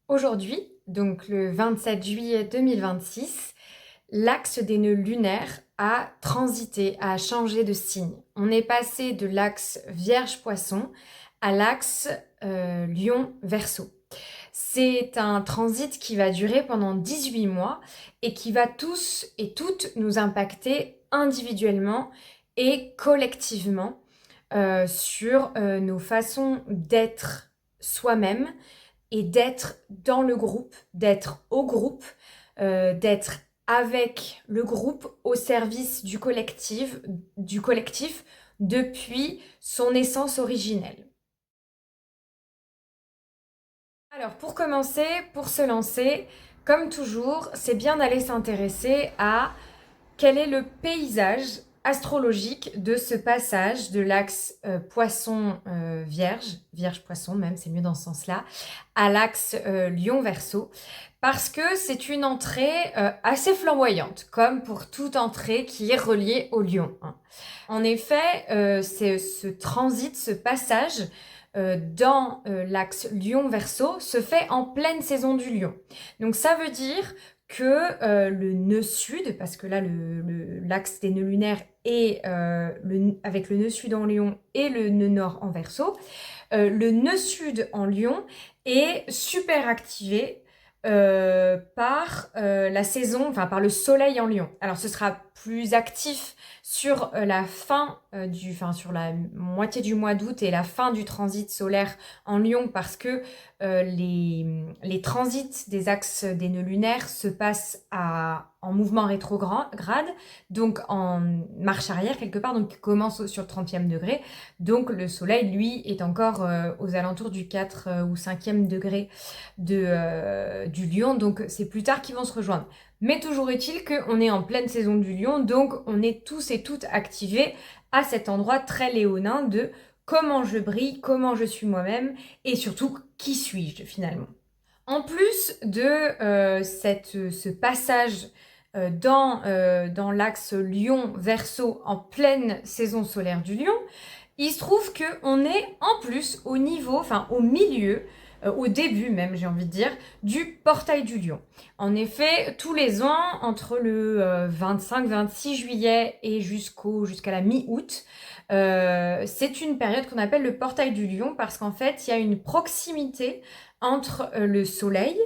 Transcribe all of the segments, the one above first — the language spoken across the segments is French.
Aujourd'hui, donc le 27 juillet 2026, l'axe des nœuds lunaires a transité, a changé de signe. On est passé de l'axe Vierge-Poisson à l'axe Lion-Verseau. C'est un transit qui va durer pendant 18 mois et qui va tous et toutes nous impacter individuellement et collectivement sur nos façons d'être soi-même et d'être dans le groupe, d'être au groupe, d'être avec le groupe au service du collectif depuis son essence originelle. Alors pour commencer, pour se lancer, comme toujours, c'est bien d'aller s'intéresser à quel est le paysage astrologique de ce passage de l'axe Poisson-Vierge, Vierge-Poisson même, c'est mieux dans ce sens-là, à l'axe Lion-Verseau, parce que c'est une entrée assez flamboyante, comme pour toute entrée qui est reliée au lion, hein. En effet, c'est ce transit, ce passage dans l'axe Lion-Verseau se fait en pleine saison du lion. Donc ça veut dire que le nœud sud, parce que là l'axe des nœuds lunaires est avec le nœud sud en lion et le nœud nord en verseau, le nœud sud en lion est super activé par la saison, enfin par le soleil en lion. Alors ce sera plus actif sur la sur la moitié du mois d'août et la fin du transit solaire en lion parce que les transits des axes des nœuds lunaires se passent en mouvement rétrograde, donc en marche arrière quelque part, donc qui commence sur le 30e degré. Donc le soleil, lui, est encore aux alentours du 4 ou 5e degré du lion, donc c'est plus tard qu'ils vont se rejoindre. Mais toujours est-il qu'on est en pleine saison du lion, donc on est tous et toutes activés à cet endroit très léonin de comment je brille, comment je suis moi-même, et surtout, qui suis-je finalement. En plus de ce passage dans l'axe Lion-Verseau en pleine saison solaire du lion, il se trouve qu'on est en plus au niveau, enfin au milieu, au début même j'ai envie de dire, du portail du lion. En effet, tous les ans, entre le 25-26 juillet et jusqu'à la mi-août, c'est une période qu'on appelle le portail du lion parce qu'en fait il y a une proximité entre le soleil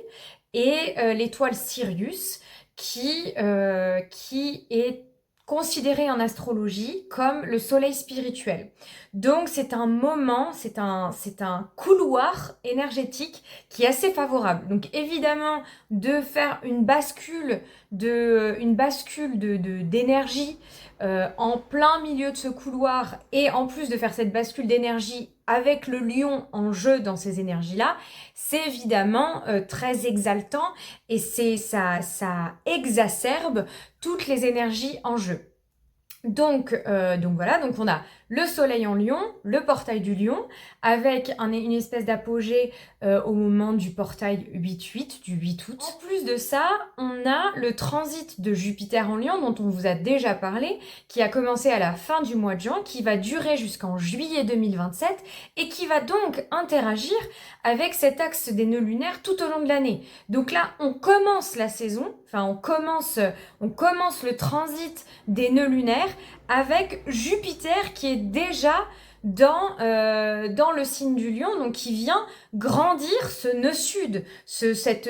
et l'étoile Sirius qui est considéré en astrologie comme le soleil spirituel. Donc c'est un moment, c'est un couloir énergétique qui est assez favorable. Donc évidemment de faire une bascule d'énergie en plein milieu de ce couloir et en plus de faire cette bascule d'énergie avec le lion en jeu dans ces énergies-là, c'est évidemment très exaltant et ça exacerbe toutes les énergies en jeu. Donc voilà, donc on a le soleil en lion, le portail du lion, avec une espèce d'apogée au moment du portail 8-8, du 8 août. En plus de ça, on a le transit de Jupiter en lion, dont on vous a déjà parlé, qui a commencé à la fin du mois de juin, qui va durer jusqu'en juillet 2027, et qui va donc interagir avec cet axe des nœuds lunaires tout au long de l'année. Donc là, on commence la saison, enfin on commence le transit des nœuds lunaires avec Jupiter qui est déjà dans le signe du lion, donc qui vient grandir ce nœud sud, cette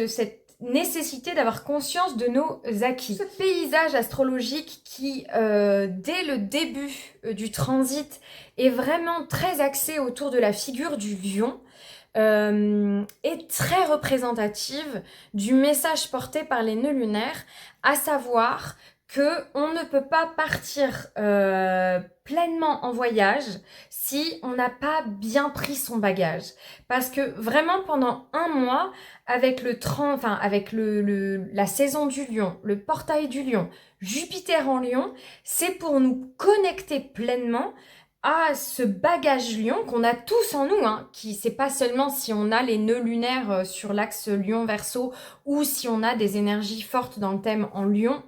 nécessité d'avoir conscience de nos acquis. Ce paysage astrologique qui, dès le début du transit, est vraiment très axé autour de la figure du lion, est très représentative du message porté par les nœuds lunaires, à savoir qu'on ne peut pas partir pleinement en voyage si on n'a pas bien pris son bagage. Parce que vraiment pendant un mois, avec la saison du lion, le portail du lion, Jupiter en lion, c'est pour nous connecter pleinement à ce bagage lion qu'on a tous en nous, hein, qui c'est pas seulement si on a les nœuds lunaires sur l'axe lion-verseau ou si on a des énergies fortes dans le thème en lion,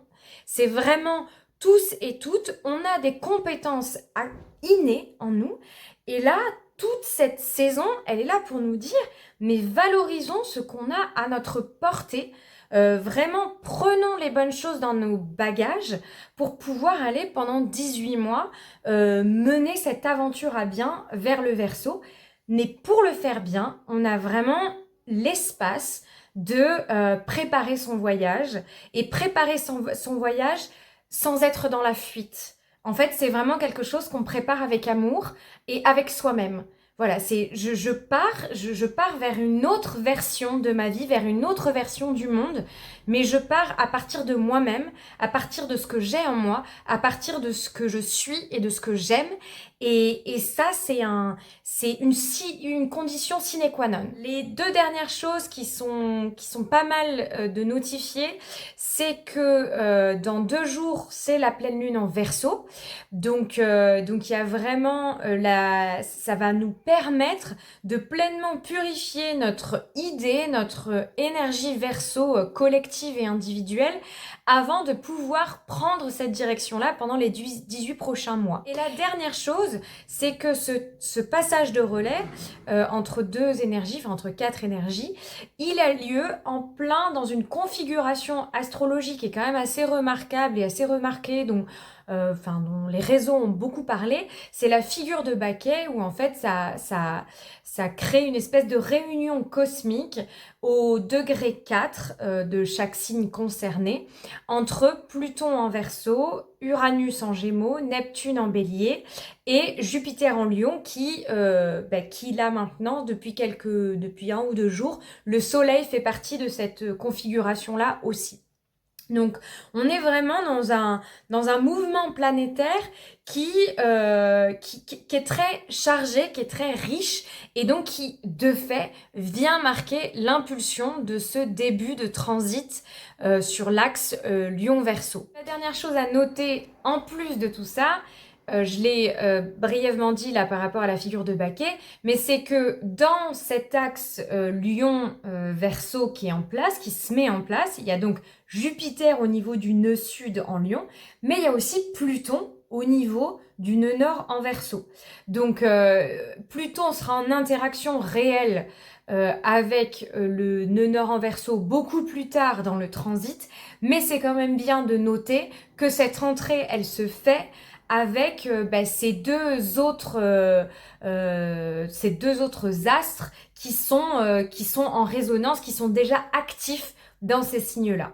c'est vraiment tous et toutes, on a des compétences innées en nous Et là, toute cette saison, elle est là pour nous dire, mais valorisons ce qu'on a à notre portée. Vraiment, prenons les bonnes choses dans nos bagages pour pouvoir aller pendant 18 mois mener cette aventure à bien vers le Verseau. Mais pour le faire bien, on a vraiment l'espace de préparer son voyage et préparer son voyage sans être dans la fuite. En fait, c'est vraiment quelque chose qu'on prépare avec amour et avec soi-même. Voilà, je pars vers une autre version de ma vie, vers une autre version du monde, mais je pars à partir de moi-même, à partir de ce que j'ai en moi, à partir de ce que je suis et de ce que j'aime. Et ça, c'est une condition sine qua non. Les deux dernières choses qui sont pas mal de notifier, c'est que dans 2 jours, c'est la pleine lune en Verseau. Donc il y a vraiment ça va nous permettre de pleinement purifier notre idée, notre énergie Verseau collective et individuelle avant de pouvoir prendre cette direction-là pendant les 18 prochains mois. Et la dernière chose, c'est que ce passage de relais entre deux énergies, enfin entre 4 énergies, il a lieu en plein dans une configuration astrologique qui est quand même assez remarquable et assez remarquée, dont les réseaux ont beaucoup parlé. C'est la figure de Baquet où en fait ça crée une espèce de réunion cosmique au degré 4 de chaque signe concerné entre Pluton en Verseau, Uranus en Gémeaux, Neptune en Bélier et Jupiter en Lion qui là maintenant depuis 1 ou 2 jours, le Soleil fait partie de cette configuration-là aussi. Donc, on est vraiment dans un mouvement planétaire qui est très chargé, qui est très riche et donc qui, de fait, vient marquer l'impulsion de ce début de transit sur l'axe Lion-Verseau. La dernière chose à noter, en plus de tout ça, je l'ai brièvement dit là par rapport à la figure de Baquet, mais c'est que dans cet axe Lion-Verseau qui est en place, qui se met en place, il y a donc Jupiter au niveau du nœud sud en Lion, mais il y a aussi Pluton au niveau du nœud nord en Verseau. Donc Pluton sera en interaction réelle avec le nœud nord en Verseau beaucoup plus tard dans le transit, mais c'est quand même bien de noter que cette entrée, elle se fait avec ces deux autres astres qui sont en résonance, qui sont déjà actifs dans ces signes-là.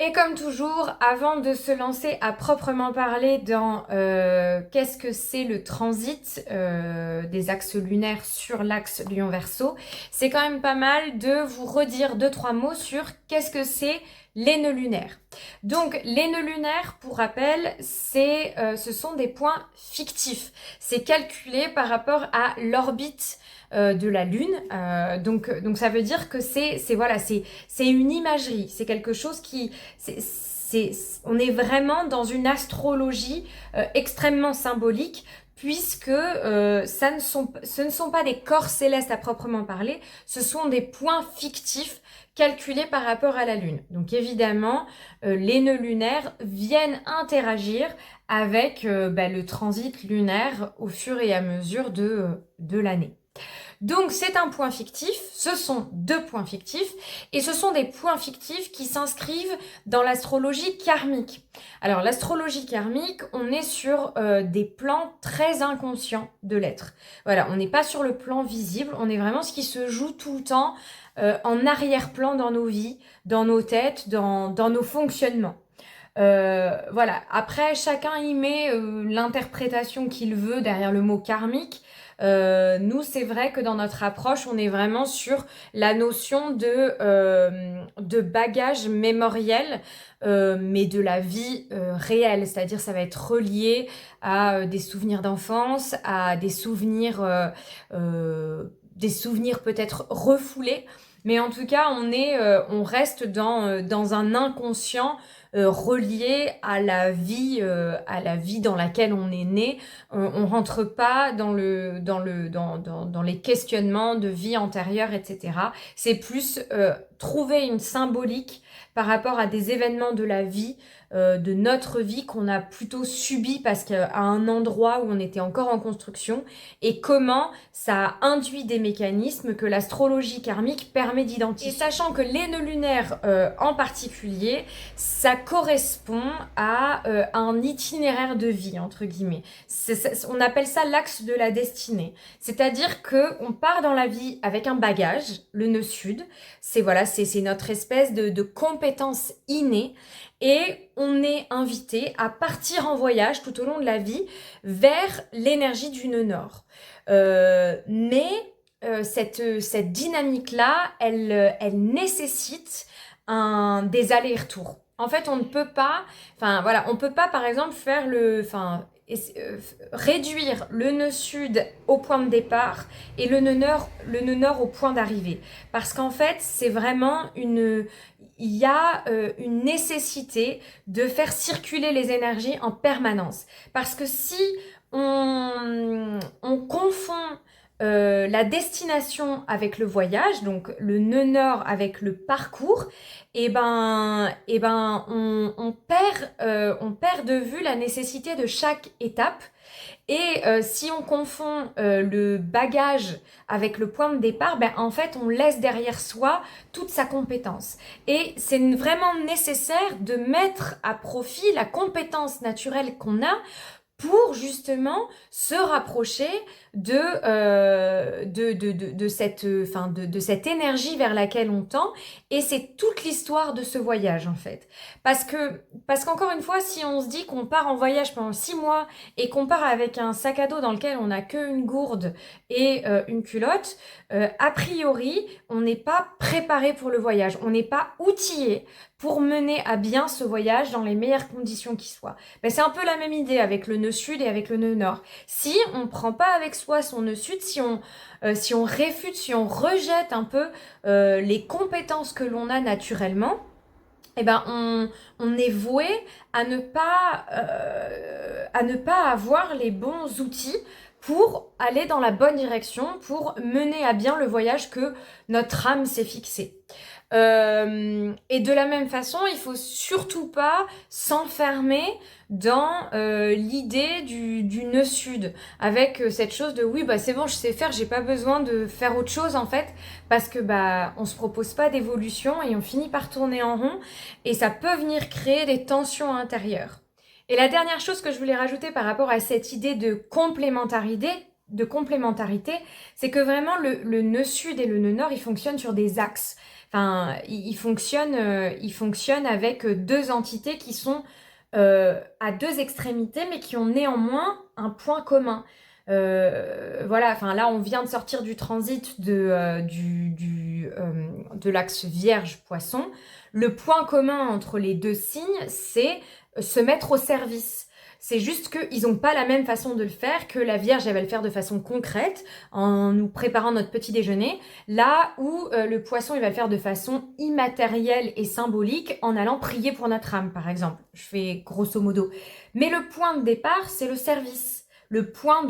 Et comme toujours, avant de se lancer à proprement parler dans qu'est-ce que c'est le transit des axes lunaires sur l'axe Lion-Verseau, c'est quand même pas mal de vous redire 2-3 mots sur qu'est-ce que c'est les nœuds lunaires. Donc les nœuds lunaires, pour rappel, ce sont des points fictifs. C'est calculé par rapport à l'orbite de la Lune. Donc ça veut dire que c'est une imagerie. C'est quelque chose qui... on est vraiment dans une astrologie extrêmement symbolique puisque ce ne sont pas des corps célestes à proprement parler, ce sont des points fictifs calculés par rapport à la Lune. Donc évidemment, les nœuds lunaires viennent interagir avec le transit lunaire au fur et à mesure de l'année. Donc c'est un point fictif, ce sont 2 points fictifs, et ce sont des points fictifs qui s'inscrivent dans l'astrologie karmique. Alors l'astrologie karmique, on est sur des plans très inconscients de l'être. Voilà, on n'est pas sur le plan visible, on est vraiment ce qui se joue tout le temps en arrière-plan dans nos vies, dans nos têtes, dans nos fonctionnements. Voilà, après chacun y met l'interprétation qu'il veut derrière le mot karmique. Nous, c'est vrai que dans notre approche, on est vraiment sur la notion de bagage mémoriel, mais de la vie réelle. C'est-à-dire, ça va être relié à des souvenirs d'enfance, à des souvenirs peut-être refoulés. Mais en tout cas, on reste dans un inconscient relié à la vie dans laquelle on est né. On rentre pas dans les questionnements de vie antérieure, etc. C'est plus trouver une symbolique par rapport à des événements de la vie, de notre vie qu'on a plutôt subi parce qu'à un endroit où on était encore en construction, et comment ça a induit des mécanismes que l'astrologie karmique permet d'identifier. Et sachant que les nœuds lunaires en particulier, ça correspond à un itinéraire de vie, entre guillemets. On appelle ça l'axe de la destinée. C'est-à-dire qu'on part dans la vie avec un bagage, le nœud sud, c'est notre espèce de compétence innée, et on est invité à partir en voyage tout au long de la vie vers l'énergie du nœud nord. Mais cette dynamique-là, elle nécessite des allers-retours. En fait, on ne peut pas, on peut pas par exemple faire réduire le nœud sud au point de départ et le nœud nord au point d'arrivée. Parce qu'en fait, il y a une nécessité de faire circuler les énergies en permanence. Parce que si on confond la destination avec le voyage, donc le nœud nord avec le parcours, on perd de vue la nécessité de chaque étape. Et si on confond le bagage avec le point de départ, en fait, on laisse derrière soi toute sa compétence. Et c'est vraiment nécessaire de mettre à profit la compétence naturelle qu'on a pour justement se rapprocher de cette énergie vers laquelle on tend. Et c'est toute l'histoire de ce voyage en fait. Parce qu'encore une fois, si on se dit qu'on part en voyage pendant 6 mois et qu'on part avec un sac à dos dans lequel on n'a qu'une gourde et une culotte, a priori, on n'est pas préparé pour le voyage. On n'est pas outillé pour mener à bien ce voyage dans les meilleures conditions qui soient. C'est un peu la même idée avec le nœud sud et avec le nœud nord. Si on ne prend pas avec soi son nœud sud, si on réfute, si on rejette un peu les compétences que l'on a naturellement, on est voué à ne pas avoir les bons outils pour aller dans la bonne direction, pour mener à bien le voyage que notre âme s'est fixé. Et de la même façon, il faut surtout pas s'enfermer dans l'idée du nœud sud, avec cette chose de oui, c'est bon, je sais faire, j'ai pas besoin de faire autre chose en fait, parce que on se propose pas d'évolution et on finit par tourner en rond, et ça peut venir créer des tensions intérieures. Et la dernière chose que je voulais rajouter par rapport à cette idée de complémentarité, c'est que vraiment le nœud sud et le nœud nord, ils fonctionnent sur des axes. Ils fonctionnent avec deux entités qui sont à deux extrémités, mais qui ont néanmoins un point commun. Là, on vient de sortir du transit de l'axe Vierge-Poisson. Le point commun entre les deux signes, c'est se mettre au service. C'est juste qu'ils n'ont pas la même façon de le faire, que la Vierge, elle va le faire de façon concrète, en nous préparant notre petit déjeuner, là où le Poisson, il va le faire de façon immatérielle et symbolique, en allant prier pour notre âme, par exemple. Je fais grosso modo. Mais le point de départ, c'est le service. Le point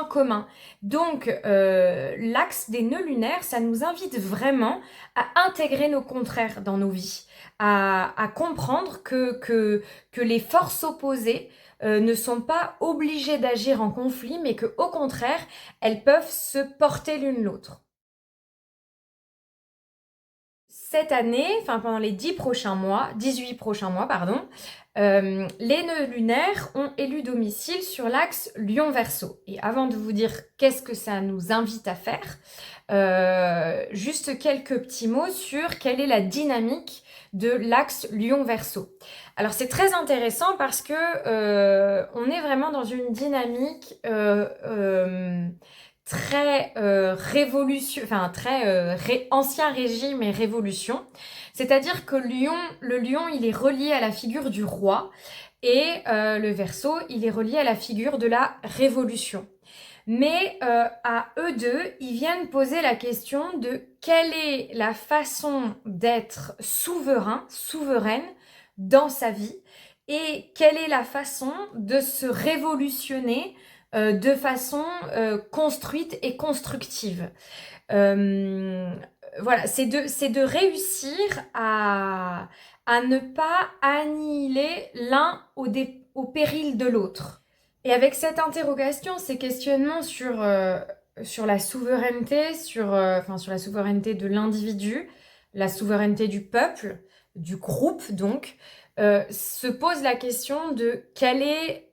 commun. Donc, l'axe des nœuds lunaires, ça nous invite vraiment à intégrer nos contraires dans nos vies, à comprendre que les forces opposées ne sont pas obligées d'agir en conflit, mais qu'au contraire, elles peuvent se porter l'une l'autre. Cette année, pendant les 18 prochains mois, les nœuds lunaires ont élu domicile sur l'axe Lion-Verseau. Et avant de vous dire qu'est-ce que ça nous invite à faire, juste quelques petits mots sur quelle est la dynamique de l'axe Lion-Verseau. Alors c'est très intéressant parce que on est vraiment dans une dynamique très ancien régime et révolution. C'est-à-dire que le lion, il est relié à la figure du roi, et le Verseau, il est relié à la figure de la révolution. Mais à eux deux, ils viennent poser la question de quelle est la façon d'être souveraine dans sa vie, et quelle est la façon de se révolutionner de façon construite et constructive. voilà, c'est de réussir à ne pas annihiler l'un au péril de l'autre. Et avec cette interrogation, ces questionnements sur la souveraineté, enfin, sur la souveraineté de l'individu, la souveraineté du peuple, du groupe donc, se pose la question de quelle est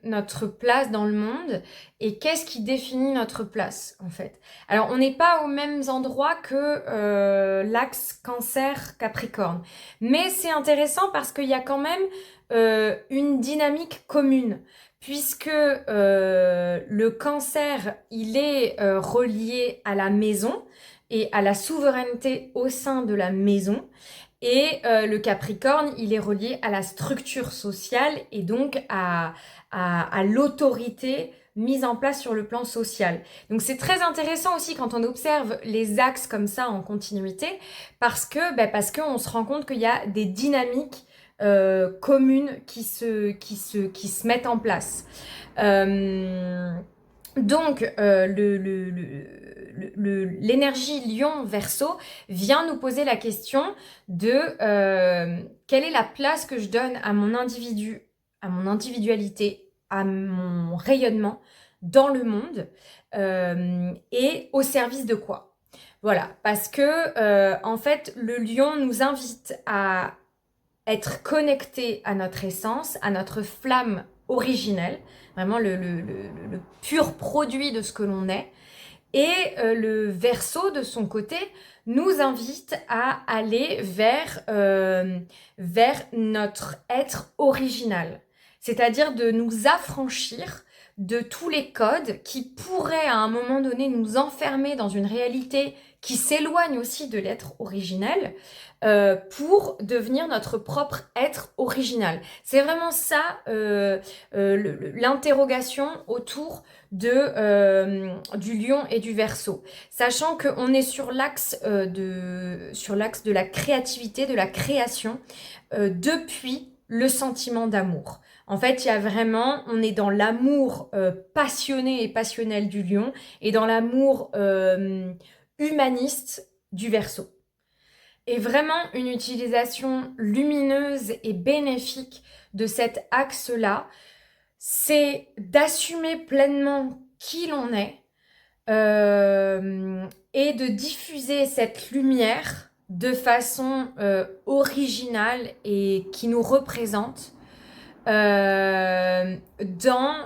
notre place dans le monde et qu'est-ce qui définit notre place en fait. Alors on n'est pas aux mêmes endroits que l'axe Cancer-Capricorne, mais c'est intéressant parce qu'il y a quand même une dynamique commune puisque le cancer, il est relié à la maison et à la souveraineté au sein de la maison. Et le Capricorne, il est relié à la structure sociale et donc à l'autorité mise en place sur le plan social. Donc c'est très intéressant aussi quand on observe les axes comme ça en continuité parce qu'on se rend compte qu'il y a des dynamiques communes qui se mettent en place. Euh, donc, l'énergie Lion-Verseau vient nous poser la question de quelle est la place que je donne à mon individu, à mon individualité, à mon rayonnement dans le monde et au service de quoi. Voilà, parce que en fait, le lion nous invite à être connecté à notre essence, à notre flamme originelle, vraiment le pur produit de ce que l'on est. Et le Verseau, de son côté, nous invite à aller vers notre être original. C'est-à-dire de nous affranchir de tous les codes qui pourraient à un moment donné nous enfermer dans une réalité qui s'éloigne aussi de l'être originel pour devenir notre propre être original. C'est vraiment ça l'interrogation autour du lion et du verseau. Sachant qu'on est sur l'axe de la créativité, de la création, depuis le sentiment d'amour. En fait, il y a vraiment, on est dans l'amour passionné et passionnel du lion et dans l'amour humaniste du verseau. Et vraiment une utilisation lumineuse et bénéfique de cet axe-là, c'est d'assumer pleinement qui l'on est et de diffuser cette lumière de façon originale et qui nous représente dans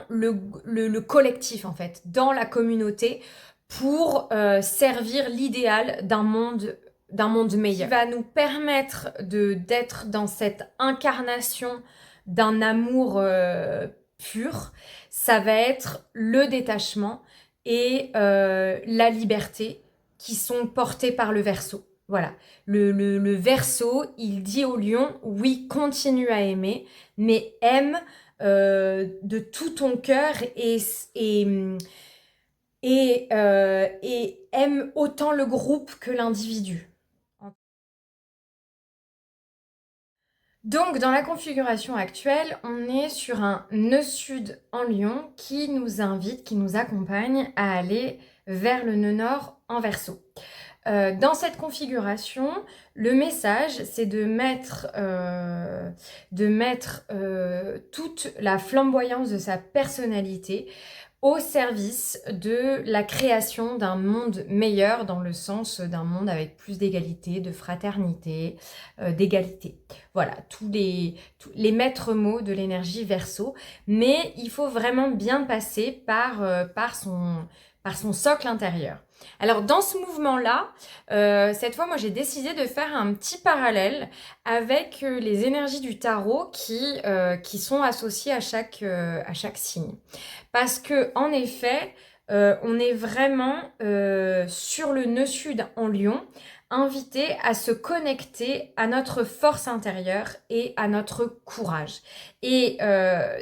le collectif en fait, dans la communauté pour servir l'idéal d'un monde meilleur. Qui va nous permettre d'être dans cette incarnation d'un amour pur, ça va être le détachement et la liberté qui sont portés par le Verseau. Voilà, le Verseau, il dit au lion, oui, continue à aimer, mais aime de tout ton cœur et aime autant le groupe que l'individu. Donc, dans la configuration actuelle, on est sur un nœud sud en Lion qui nous invite, qui nous accompagne à aller vers le nœud nord en Verseau. Dans cette configuration, le message, c'est de mettre toute la flamboyance de sa personnalité au service de la création d'un monde meilleur, dans le sens d'un monde avec plus d'égalité, de fraternité, d'égalité. Voilà, tous les maîtres mots de l'énergie Verseau. Mais il faut vraiment bien passer par son socle intérieur. Alors dans ce mouvement-là, cette fois, moi j'ai décidé de faire un petit parallèle avec les énergies du tarot qui sont associées à chaque signe. Parce que en effet, on est vraiment sur le nœud sud en Lion, invité à se connecter à notre force intérieure et à notre courage. Et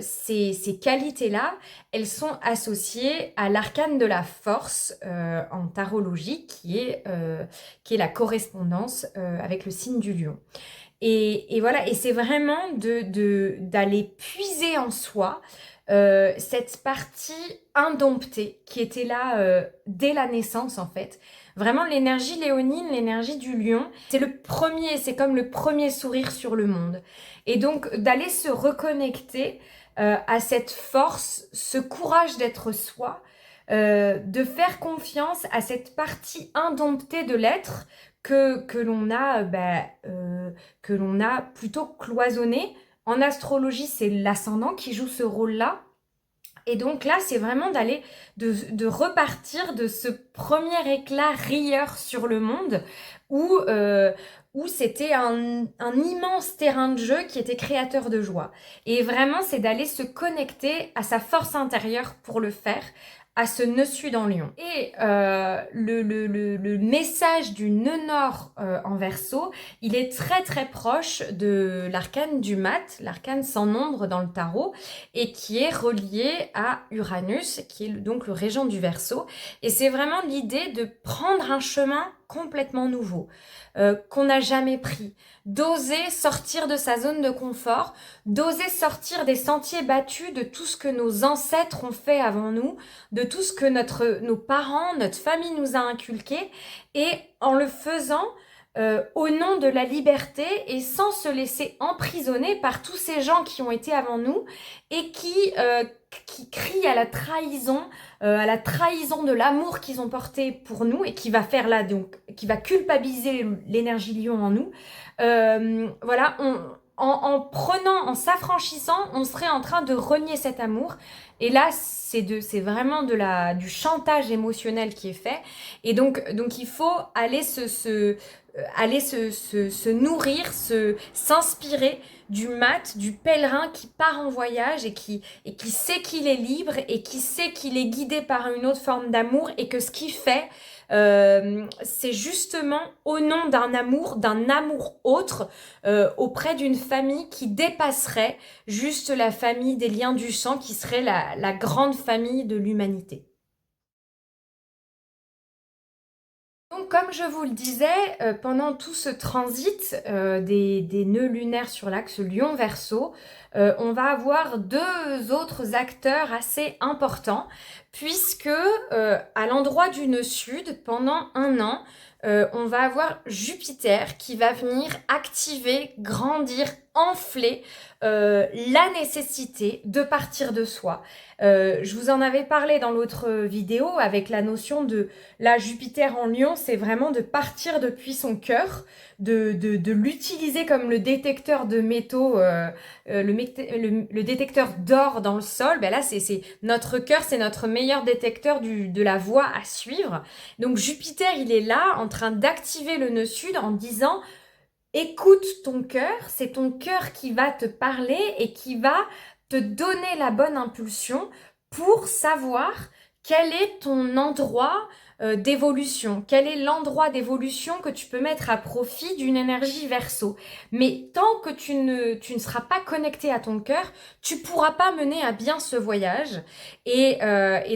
ces qualités-là, elles sont associées à l'arcane de la force en tarologie, qui est la correspondance avec le signe du lion. Et voilà, et c'est vraiment d'aller puiser en soi cette partie indomptée qui était là dès la naissance en fait. Vraiment l'énergie léonine, l'énergie du lion, c'est comme le premier sourire sur le monde. Et donc d'aller se reconnecter à cette force, ce courage d'être soi, de faire confiance à cette partie indomptée de l'être que l'on a plutôt cloisonnée. En astrologie, c'est l'ascendant qui joue ce rôle-là. Et donc là, c'est vraiment de repartir de ce premier éclat rieur sur le monde où c'était un immense terrain de jeu qui était créateur de joie. Et vraiment, c'est d'aller se connecter à sa force intérieure pour le faire, à ce nœud sud en lion. Et le message du nœud nord en Verseau, il est très très proche de l'arcane du mat, l'arcane sans nombre dans le tarot, et qui est relié à Uranus, qui est donc le régent du Verseau. Et c'est vraiment l'idée de prendre un chemin complètement nouveau, qu'on n'a jamais pris, d'oser sortir de sa zone de confort, d'oser sortir des sentiers battus, de tout ce que nos ancêtres ont fait avant nous, de tout ce que nos parents, notre famille nous a inculqué, et en le faisant au nom de la liberté et sans se laisser emprisonner par tous ces gens qui ont été avant nous et qui crient à la trahison de l'amour qu'ils ont porté pour nous et qui va faire là, donc, qui va culpabiliser l'énergie lion en nous. Voilà, en s'affranchissant, on serait en train de renier cet amour. Et là, c'est vraiment du chantage émotionnel qui est fait. Et donc il faut aller se nourrir, s'inspirer du mat, du pèlerin qui part en voyage et qui sait qu'il est libre et qui sait qu'il est guidé par une autre forme d'amour et que ce qu'il fait, c'est justement au nom d'un amour autre, auprès d'une famille qui dépasserait juste la famille des liens du sang, qui serait la grande famille de l'humanité. Donc, comme je vous le disais, pendant tout ce transit des nœuds lunaires sur l'axe Lion-Verseau, on va avoir deux autres acteurs assez importants, puisque à l'endroit du nœud sud, pendant un an, on va avoir Jupiter qui va venir activer, grandir, enfler la nécessité de partir de soi. Je vous en avais parlé dans l'autre vidéo avec la notion de la Jupiter en Lion, c'est vraiment de partir depuis son cœur, de l'utiliser comme le détecteur de métaux, le détecteur d'or dans le sol. Ben là, c'est notre cœur, c'est notre meilleur détecteur de la voie à suivre. Donc Jupiter, il est là en train d'activer le nœud sud en disant: écoute ton cœur, c'est ton cœur qui va te parler et qui va te donner la bonne impulsion pour savoir quel est ton endroit d'évolution, quel est l'endroit d'évolution que tu peux mettre à profit d'une énergie Verseau. Mais tant que tu ne seras pas connecté à ton cœur, tu pourras pas mener à bien ce voyage. Et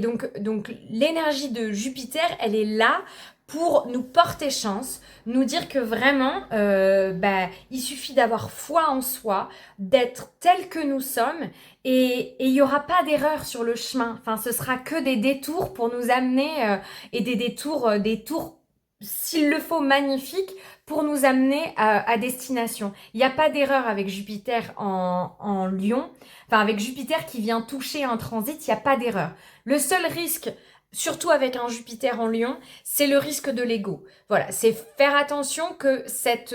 donc l'énergie de Jupiter, elle est là pour nous porter chance, nous dire que vraiment, il suffit d'avoir foi en soi, d'être tel que nous sommes, et il n'y aura pas d'erreur sur le chemin. Enfin, ce sera que des détours pour nous amener, et des détours, s'il le faut, magnifiques, pour nous amener à destination. Il n'y a pas d'erreur avec Jupiter en Lion, enfin avec Jupiter qui vient toucher un transit, il n'y a pas d'erreur. Le seul risque, surtout avec un Jupiter en Lion, c'est le risque de l'ego. Voilà, c'est faire attention que cette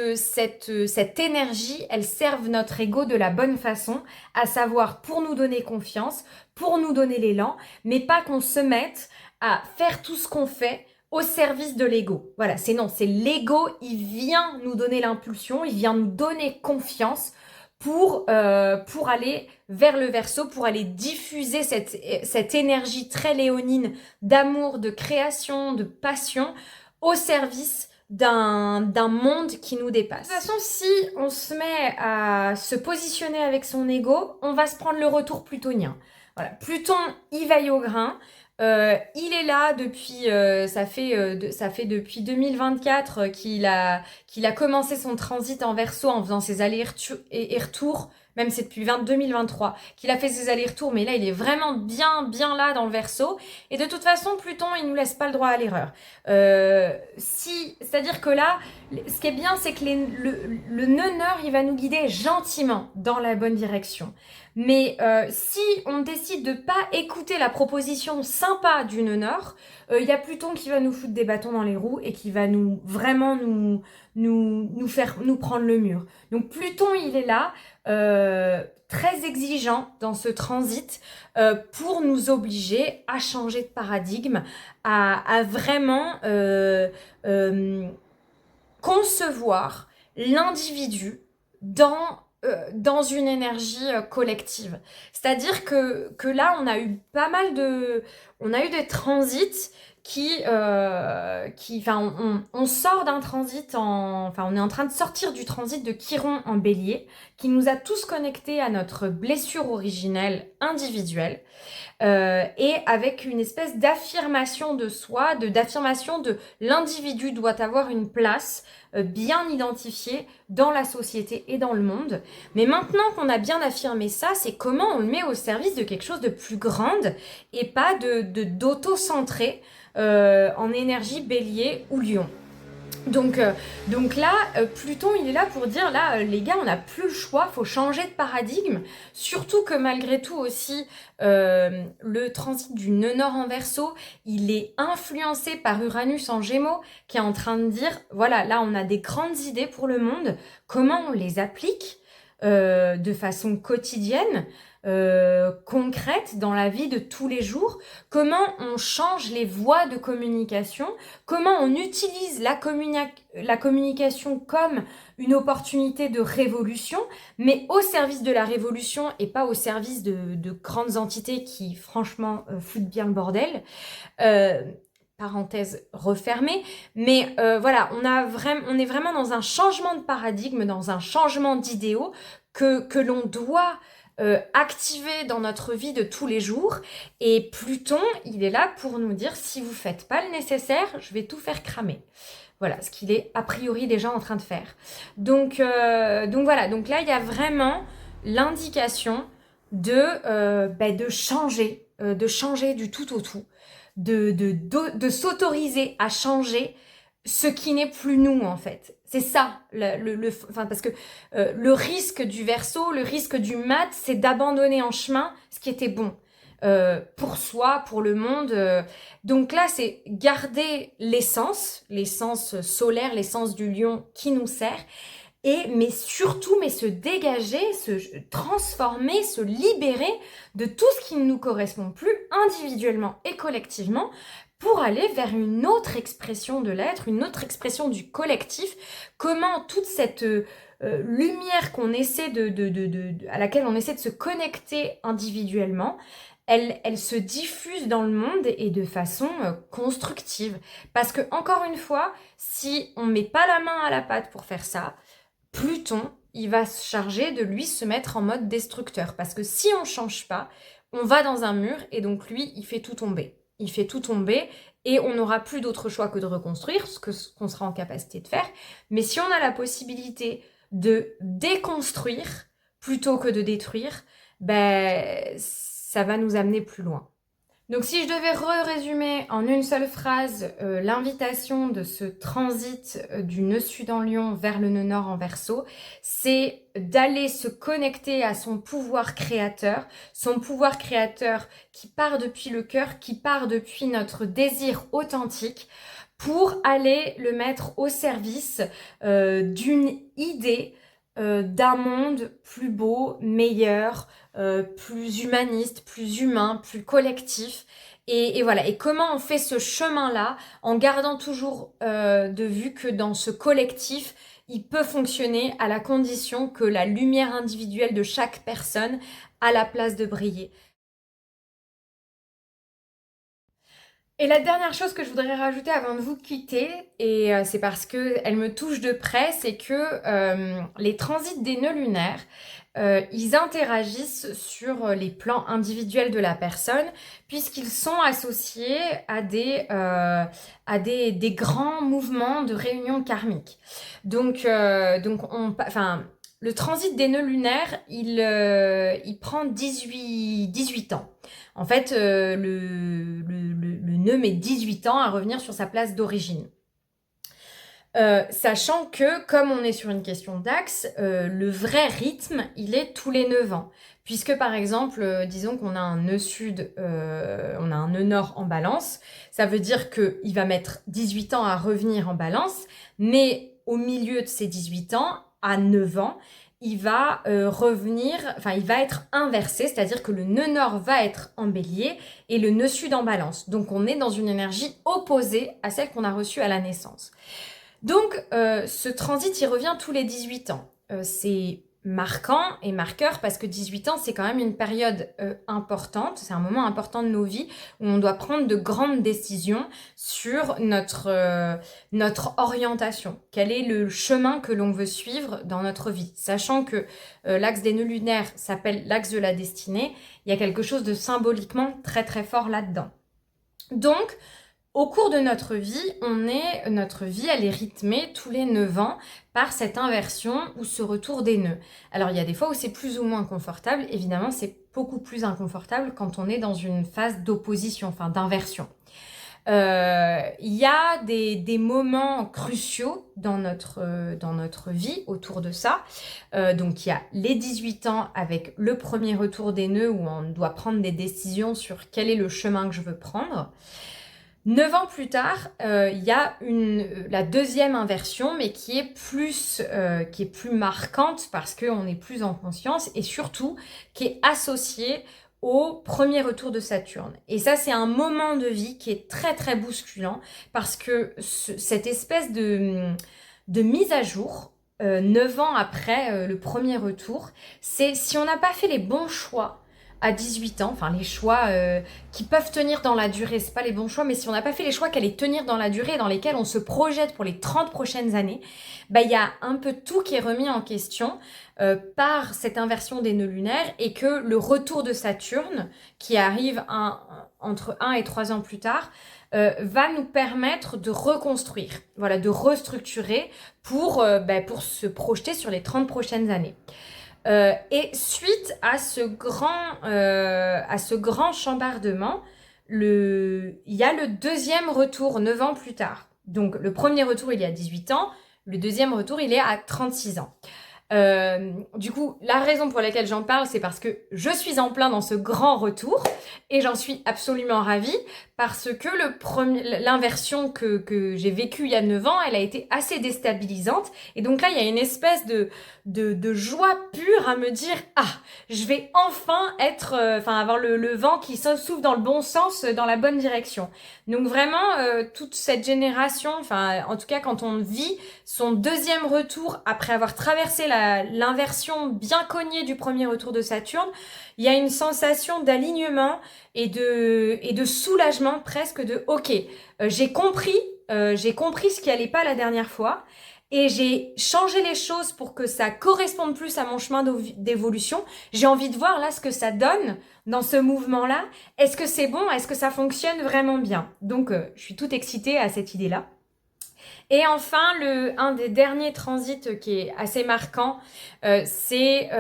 énergie, elle serve notre ego de la bonne façon, à savoir pour nous donner confiance, pour nous donner l'élan, mais pas qu'on se mette à faire tout ce qu'on fait au service de l'ego. Voilà, c'est l'ego, il vient nous donner l'impulsion, il vient nous donner confiance pour aller vers le Verseau, pour aller diffuser cette énergie très léonine d'amour, de création, de passion au service d'un monde qui nous dépasse. De toute façon, si on se met à se positionner avec son ego, on va se prendre le retour plutonien. Voilà, Pluton, il veille au grain. Il est là depuis, ça fait depuis 2024 qu'il a commencé son transit en Verseau en faisant ses allers et retours. même c'est depuis 2023 qu'il a fait ses allers-retours, mais là il est vraiment bien là dans le Verseau. Et de toute façon, Pluton, il nous laisse pas le droit à l'erreur. C'est-à-dire que là, ce qui est bien, c'est que le nœud nord, il va nous guider gentiment dans la bonne direction. Mais si on décide de pas écouter la proposition sympa du nœud nord, il y a Pluton qui va nous foutre des bâtons dans les roues et qui va nous faire nous prendre le mur. Donc Pluton, il est là, très exigeant dans ce transit pour nous obliger à changer de paradigme, à vraiment concevoir l'individu dans une énergie collective. C'est-à-dire que là, on a eu des transits on sort d'un transit on est en train de sortir du transit de Chiron en Bélier, qui nous a tous connectés à notre blessure originelle individuelle, et avec une espèce d'affirmation de soi, d'affirmation de l'individu doit avoir une place bien identifiée dans la société et dans le monde. Mais maintenant qu'on a bien affirmé ça, c'est comment on le met au service de quelque chose de plus grande et pas d'auto-centré en énergie Bélier ou Lion. Donc là, Pluton, il est là pour dire, là, les gars, on n'a plus le choix, faut changer de paradigme. Surtout que malgré tout aussi, le transit du nœud nord en Verseau, il est influencé par Uranus en Gémeaux, qui est en train de dire, voilà, là, on a des grandes idées pour le monde, comment on les applique de façon quotidienne, concrète dans la vie de tous les jours, comment on change les voies de communication, comment on utilise la communication comme une opportunité de révolution, mais au service de la révolution et pas au service de grandes entités qui franchement foutent bien le bordel. Parenthèse refermée, mais voilà, on est vraiment dans un changement de paradigme, dans un changement d'idéaux que l'on doit activer dans notre vie de tous les jours. Et Pluton, il est là pour nous dire, si vous faites pas le nécessaire, je vais tout faire cramer. Voilà, ce qu'il est a priori déjà en train de faire. Donc voilà, donc là il y a vraiment l'indication de changer du tout au tout, de s'autoriser à changer ce qui n'est plus nous en fait. C'est ça, parce que le risque du Verseau, le risque du mat, c'est d'abandonner en chemin ce qui était bon. Pour soi, pour le monde. Donc là, c'est garder l'essence solaire, l'essence du lion qui nous sert, mais surtout, se dégager, se transformer, se libérer de tout ce qui ne nous correspond plus individuellement et collectivement, pour aller vers une autre expression de l'être, une autre expression du collectif. Comment toute cette lumière qu'on essaie à laquelle on essaie de se connecter individuellement, elle se diffuse dans le monde et de façon constructive. Parce que, encore une fois, si on ne met pas la main à la pâte pour faire ça, Pluton, il va se charger de lui se mettre en mode destructeur. Parce que si on ne change pas, on va dans un mur et donc lui, il fait tout tomber. Il fait tout tomber et on n'aura plus d'autre choix que de reconstruire, ce qu'on sera en capacité de faire. Mais si on a la possibilité de déconstruire plutôt que de détruire, ça va nous amener plus loin. Donc si je devais résumer en une seule phrase l'invitation de ce transit du nœud sud en Lion vers le nœud nord en Verseau, c'est d'aller se connecter à son pouvoir créateur qui part depuis le cœur, qui part depuis notre désir authentique, pour aller le mettre au service d'une idée d'un monde plus beau, meilleur, plus humaniste, plus humain, plus collectif. Et voilà. Et comment on fait ce chemin-là en gardant toujours de vue que dans ce collectif, il peut fonctionner à la condition que la lumière individuelle de chaque personne a la place de briller. Et la dernière chose que je voudrais rajouter avant de vous quitter, et c'est parce qu'elle me touche de près, c'est que les transits des nœuds lunaires, ils interagissent sur les plans individuels de la personne, puisqu'ils sont associés à des grands mouvements de réunion karmique. Donc le transit des nœuds lunaires, il prend 18 ans. En fait, le nœud met 18 ans à revenir sur sa place d'origine. Sachant que, comme on est sur une question d'axe, le vrai rythme, il est tous les 9 ans. Puisque, par exemple, disons qu'on a un nœud sud, on a un nœud nord en balance, ça veut dire qu'il va mettre 18 ans à revenir en balance, mais au milieu de ces 18 ans, à 9 ans, il va revenir, enfin, il va être inversé, c'est-à-dire que le nœud nord va être en bélier et le nœud sud en balance. Donc, on est dans une énergie opposée à celle qu'on a reçue à la naissance. Donc, ce transit, il revient tous les 18 ans. C'est marquant et marqueur parce que 18 ans, c'est quand même une période importante, c'est un moment important de nos vies où on doit prendre de grandes décisions sur notre orientation. Quel est le chemin que l'on veut suivre dans notre vie? Sachant que l'axe des nœuds lunaires s'appelle l'axe de la destinée, il y a quelque chose de symboliquement très très fort là-dedans. Donc, au cours de notre vie, notre vie, elle est rythmée tous les 9 ans par cette inversion ou ce retour des nœuds. Alors, il y a des fois où c'est plus ou moins confortable. Évidemment, c'est beaucoup plus inconfortable quand on est dans une phase d'opposition, enfin d'inversion. Il y a des moments cruciaux dans notre vie autour de ça. Donc, il y a les 18 ans avec le premier retour des nœuds où on doit prendre des décisions sur quel est le chemin que je veux prendre. 9 ans plus tard, il y a la deuxième inversion, mais qui est plus marquante parce qu'on est plus en conscience et surtout qui est associée au premier retour de Saturne. Et ça, c'est un moment de vie qui est très très bousculant parce que cette espèce de mise à jour, 9 ans après le premier retour, c'est si on n'a pas fait les bons choix à 18 ans, enfin les choix qui peuvent tenir dans la durée, c'est pas les bons choix, mais si on n'a pas fait les choix qui allaient tenir dans la durée, dans lesquels on se projette pour les 30 prochaines années, bah il y a un peu tout qui est remis en question par cette inversion des nœuds lunaires et que le retour de Saturne, qui arrive entre 1 et 3 ans plus tard, va nous permettre de reconstruire, voilà, de restructurer pour se projeter sur les 30 prochaines années. Et suite à ce grand chambardement, il y a le deuxième retour 9 ans plus tard. Donc le premier retour, il est à 18 ans, le deuxième retour, il est à 36 ans. Du coup, la raison pour laquelle j'en parle, c'est parce que je suis en plein dans ce grand retour et j'en suis absolument ravie parce que l'inversion que j'ai vécue il y a 9 ans, elle a été assez déstabilisante et donc là, il y a une espèce de joie pure à me dire « Ah, je vais enfin avoir le vent qui souffle dans le bon sens, dans la bonne direction. » Donc vraiment, toute cette génération, enfin en tout cas quand on vit son deuxième retour après avoir traversé l'inversion bien cognée du premier retour de Saturne, il y a une sensation d'alignement et de soulagement presque de ok, j'ai compris ce qui allait pas la dernière fois et j'ai changé les choses pour que ça corresponde plus à mon chemin d'évolution. J'ai envie de voir là ce que ça donne dans ce mouvement-là. Est-ce que c'est bon? Est-ce que ça fonctionne vraiment bien? Donc je suis toute excitée à cette idée-là. Et enfin, un des derniers transits qui est assez marquant, c'est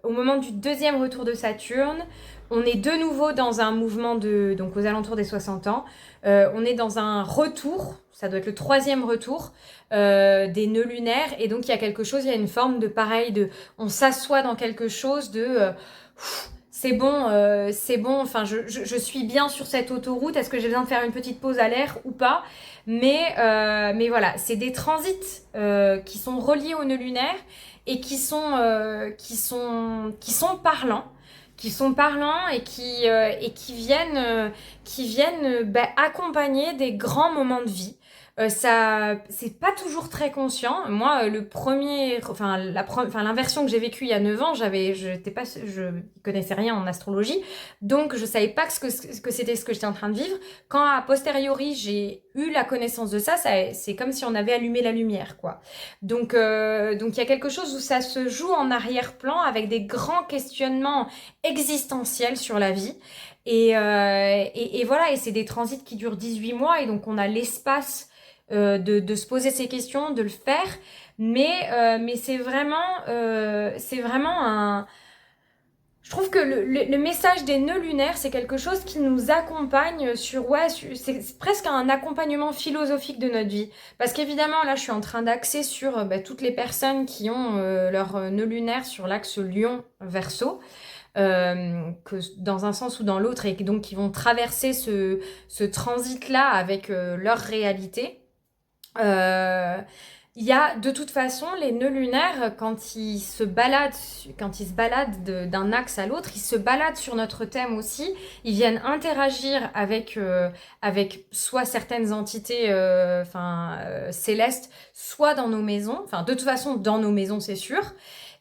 au moment du deuxième retour de Saturne. On est de nouveau dans un mouvement donc aux alentours des 60 ans. On est dans un retour, ça doit être le troisième retour des nœuds lunaires. Et donc, il y a quelque chose, il y a une forme de pareil, on s'assoit dans quelque chose de... c'est bon, enfin je suis bien sur cette autoroute, est-ce que j'ai besoin de faire une petite pause à l'air ou pas? Mais voilà, c'est des transits qui sont reliés aux nœuds lunaires et qui sont parlants, et qui viennent accompagner des grands moments de vie. Ça, c'est pas toujours très conscient. Moi, l'inversion que j'ai vécue il y a 9 ans, je connaissais rien en astrologie, donc je savais pas que c'était ce que j'étais en train de vivre. Quand a posteriori j'ai eu la connaissance de ça, c'est comme si on avait allumé la lumière, quoi. Donc il y a quelque chose où ça se joue en arrière-plan avec des grands questionnements existentiels sur la vie. Et voilà, et c'est des transits qui durent 18 mois, et donc on a l'espace de se poser ces questions, de le faire. Mais c'est vraiment un... Je trouve que le message des nœuds lunaires, c'est quelque chose qui nous accompagne c'est presque un accompagnement philosophique de notre vie. Parce qu'évidemment, là, je suis en train d'axer sur toutes les personnes qui ont leur nœud lunaire sur l'axe Lion-Verseau, que dans un sens ou dans l'autre, et donc qui vont traverser ce transit-là avec leur réalité. Euh, il y a de toute façon les nœuds lunaires quand ils se baladent d'un axe à l'autre, ils se baladent sur notre thème aussi. Ils viennent interagir avec soit certaines entités célestes, soit dans nos maisons. Enfin, de toute façon, dans nos maisons, c'est sûr.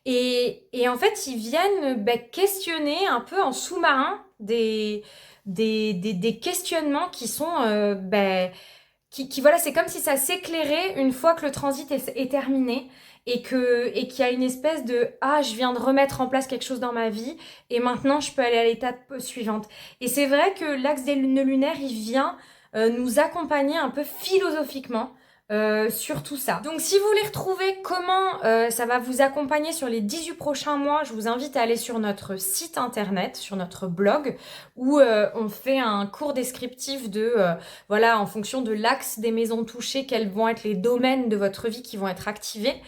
Et en fait, ils viennent questionner un peu en sous-marin des questionnements qui sont voilà, c'est comme si ça s'éclairait une fois que le transit est terminé et qu'il y a une espèce de ah, je viens de remettre en place quelque chose dans ma vie et maintenant je peux aller à l'étape suivante. Et c'est vrai que l'axe des nœuds lunaires, il vient nous accompagner un peu philosophiquement sur tout ça. Donc si vous voulez retrouver comment ça va vous accompagner sur les 18 prochains mois, je vous invite à aller sur notre site internet, sur notre blog, où on fait un cours descriptif de, voilà, en fonction de l'axe des maisons touchées, quels vont être les domaines de votre vie qui vont être activés.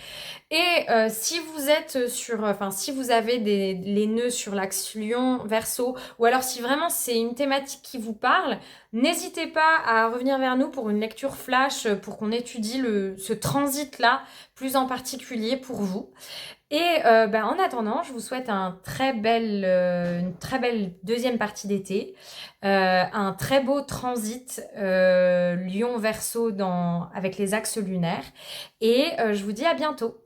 Et si vous êtes si vous avez les nœuds sur l'axe Lion, Verseau, ou alors si vraiment c'est une thématique qui vous parle, n'hésitez pas à revenir vers nous pour une lecture flash, pour qu'on étudie ce transit-là, plus en particulier pour vous. Et en attendant, je vous souhaite une très belle deuxième partie d'été, un très beau transit Lion-Verseau avec les axes lunaires, et je vous dis à bientôt.